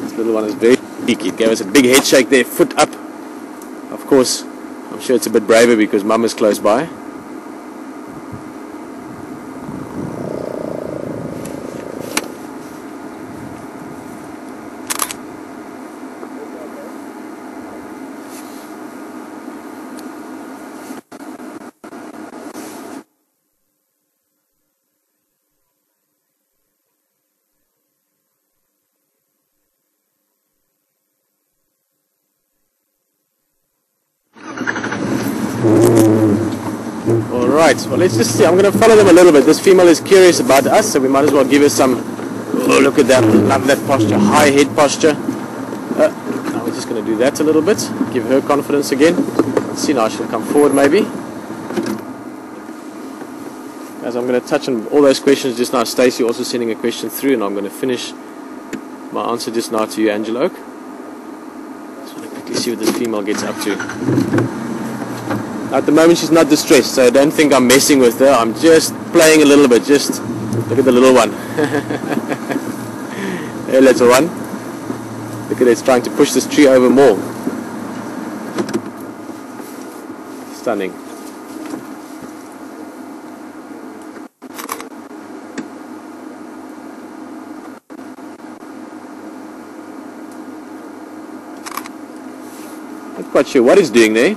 This little one is very cheeky. It gave us a big head shake there, foot up. Of course, I'm sure it's a bit braver because mum is close by. Alright, well let's just see. I'm going to follow them a little bit. This female is curious about us, so we might as well give her some... Oh, look at that. Love that posture. High head posture. Now we're just going to do that a little bit. Give her confidence again. Let's see now, she'll come forward maybe. As I'm going to touch on all those questions just now. Stacey also sending a question through, and I'm going to finish my answer just now to you, Angela Oak. Just want to quickly see what this female gets up to. At the moment she's not distressed, so don't think I'm messing with her. I'm just playing a little bit. Just look at the little one. Hey little one. Look at it, it's trying to push this tree over more. Stunning. Not quite sure what it's doing there.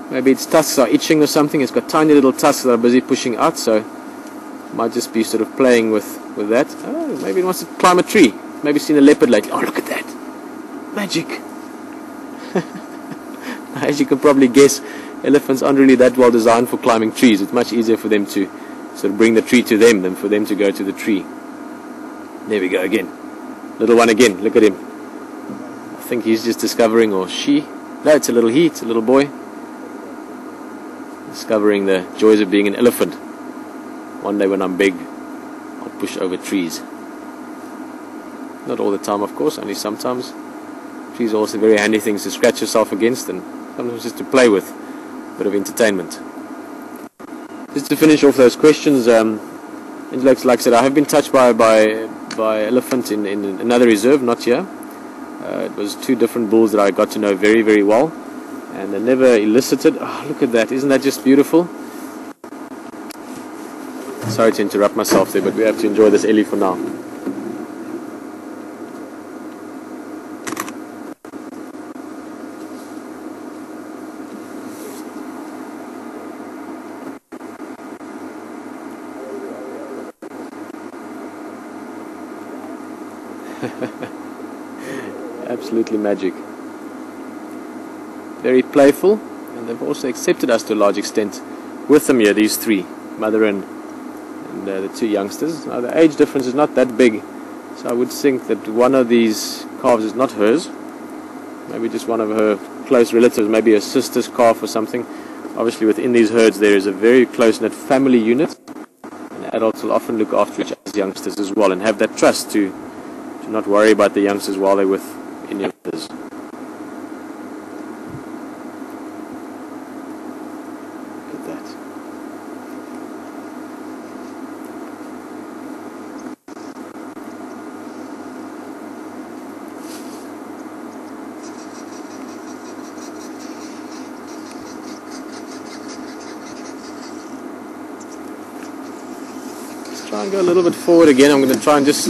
Maybe its tusks are itching or something. It's got tiny little tusks that are busy pushing out, so it might just be sort of playing with that. Oh, maybe it wants to climb a tree. Maybe seen a leopard lately. Oh, look at that. Magic. As you can probably guess, elephants aren't really that well designed for climbing trees. It's much easier for them to sort of bring the tree to them than for them to go to the tree. There we go again. Little one again. Look at him. I think he's just discovering, or she. No, it's a little he. It's a little boy. Discovering the joys of being an elephant. One day when I'm big, I'll push over trees. Not all the time, of course, only sometimes. Trees are also very handy things to scratch yourself against, and sometimes just to play with. A bit of entertainment. Just to finish off those questions, like I said, I have been touched by elephant in another reserve, not here. It was two different bulls that I got to know very, very well. And they never elicited. Oh, look at that. Isn't that just beautiful? Sorry to interrupt myself there, but we have to enjoy this Ellie for now. Absolutely magic. Very playful, and they've also accepted us to a large extent with them here, these three, mother and the two youngsters. Now the age difference is not that big, so I would think that one of these calves is not hers, maybe just one of her close relatives, maybe a sister's calf or something. Obviously within these herds there is a very close-knit family unit, and adults will often look after each other's youngsters as well and have that trust to not worry about the youngsters while they're with any of others. Try and go a little bit forward again. I'm going to try and just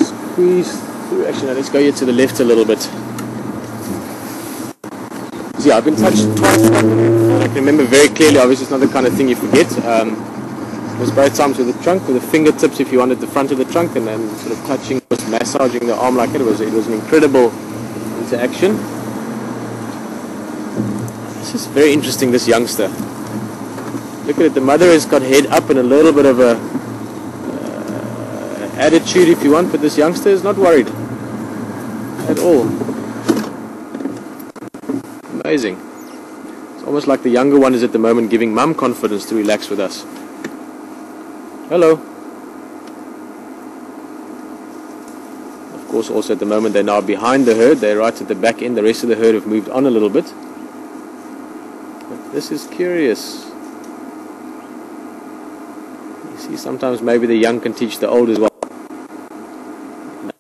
squeeze through. Actually, no, let's go here to the left a little bit. So yeah, I've been touched twice. I can remember very clearly. Obviously, it's not the kind of thing you forget. It was both times with the trunk, with the fingertips if you wanted the front of the trunk, and then sort of touching, massaging the arm like it was an incredible interaction. This is very interesting, this youngster. Look at it, the mother has got head up and a little bit of a attitude if you want, but this youngster is not worried at all. Amazing. It's almost like the younger one is at the moment giving mum confidence to relax with us. Hello. Of course, also at the moment they're now behind the herd. They're right at the back end. The rest of the herd have moved on a little bit. But this is curious. You see, sometimes maybe the young can teach the old as well.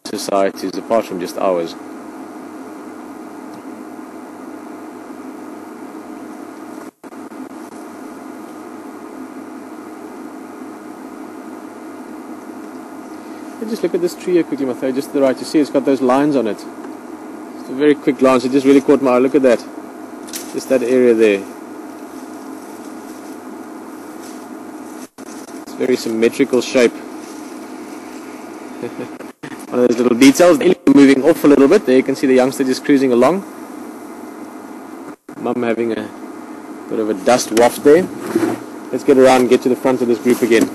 societies apart from just ours. Just look at this tree here quickly, Matthias, just to the right. You see it's got those lines on it. Just a very quick glance, it just really caught my eye. Look at that. Just that area there. It's very symmetrical shape. One of those little details. Moving off a little bit. There you can see the youngster just cruising along. Mum having a bit of a dust waft there. Let's get around and get to the front of this group again.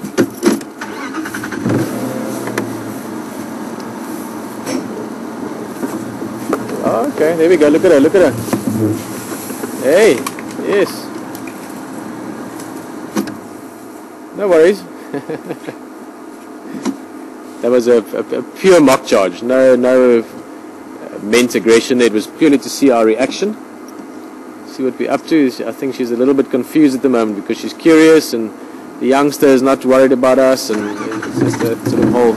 Okay, there we go. Look at her, look at her. Hey, yes. No worries. That was a pure mock charge. No meant aggression. It was purely to see our reaction. See what we're up to. I think she's a little bit confused at the moment because she's curious and the youngster is not worried about us, and it's just a sort of whole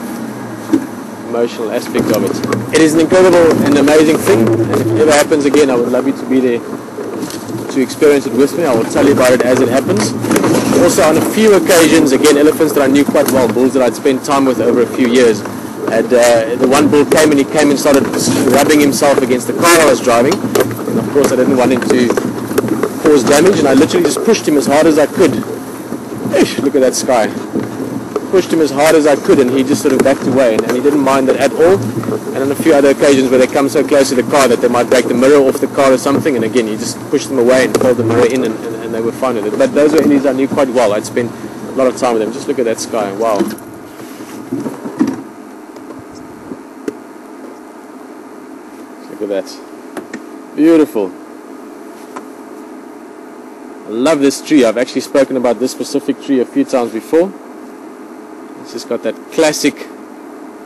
emotional aspect of it. It is an incredible and amazing thing, and if it ever happens again, I would love you to be there to experience it with me. I will tell you about it as it happens. Also, on a few occasions, again, elephants that I knew quite well, bulls that I'd spent time with over a few years, and the one bull came and started rubbing himself against the car I was driving, and of course I didn't want him to cause damage, and I literally just pushed him as hard as I could. Ish, look at that sky. Pushed him as hard as I could, and he just sort of backed away, and he didn't mind that at all. And on a few other occasions where they come so close to the car that they might break the mirror off the car or something, and again, he just pushed them away and pulled the mirror in, and they were fine with it. But those were Ellies I knew quite well. I'd spent a lot of time with them. Just look at that sky. Wow. Look at that. Beautiful. I love this tree. I've actually spoken about this specific tree a few times before. It's just got that classic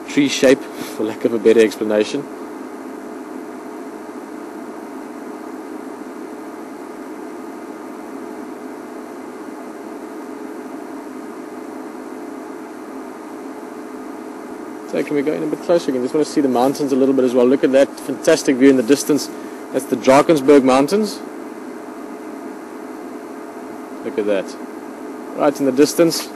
tree shape, for lack of a better explanation. So can we go in a bit closer again? Just want to see the mountains a little bit as well. Look at that fantastic view in the distance. That's the Drakensberg Mountains. Look at that. Right in the distance.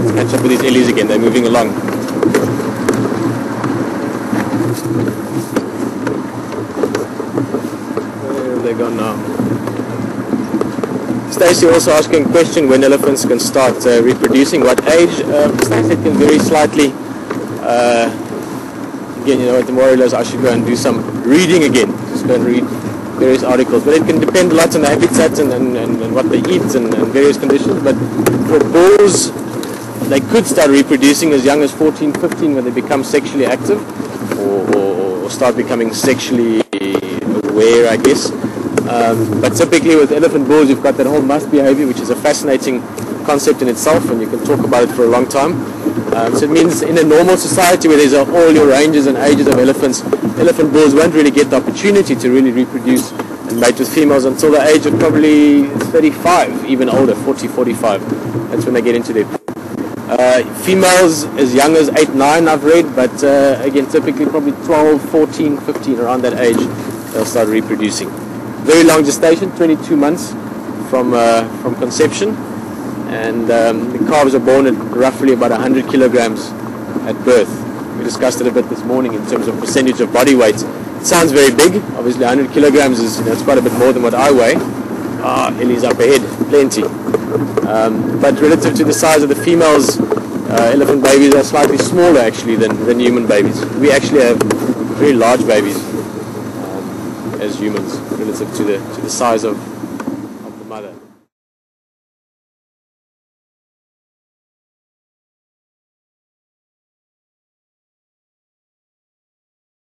Let's catch up with these Ellies again. They're moving along. Where have they gone now? Stacey also asking a question when elephants can start reproducing, what age. Stacey can vary slightly. Again, you know, at the Memorial I should go and do some reading again. Just go and read various articles. But it can depend a lot on the habitat and what they eat and various conditions. But for bulls, they could start reproducing as young as 14, 15 when they become sexually active or start becoming sexually aware, I guess. But typically with elephant bulls, you've got that whole musk behavior, which is a fascinating concept in itself, and you can talk about it for a long time. So it means in a normal society where there's all your ranges and ages of elephants, elephant bulls won't really get the opportunity to really reproduce and mate with females until the age of probably 35, even older, 40, 45. That's when they get into their females as young as 8, 9 I've read, but again typically probably 12, 14, 15, around that age they'll start reproducing. Very long gestation, 22 months from conception, and the calves are born at roughly about 100 kilograms at birth. We discussed it a bit this morning in terms of percentage of body weight. It sounds very big. Obviously 100 kilograms is, it's quite a bit more than what I weigh. Ellie's up ahead, plenty. But relative to the size of the females, elephant babies are slightly smaller actually than human babies. We actually have very large babies as humans relative to the size of the mother.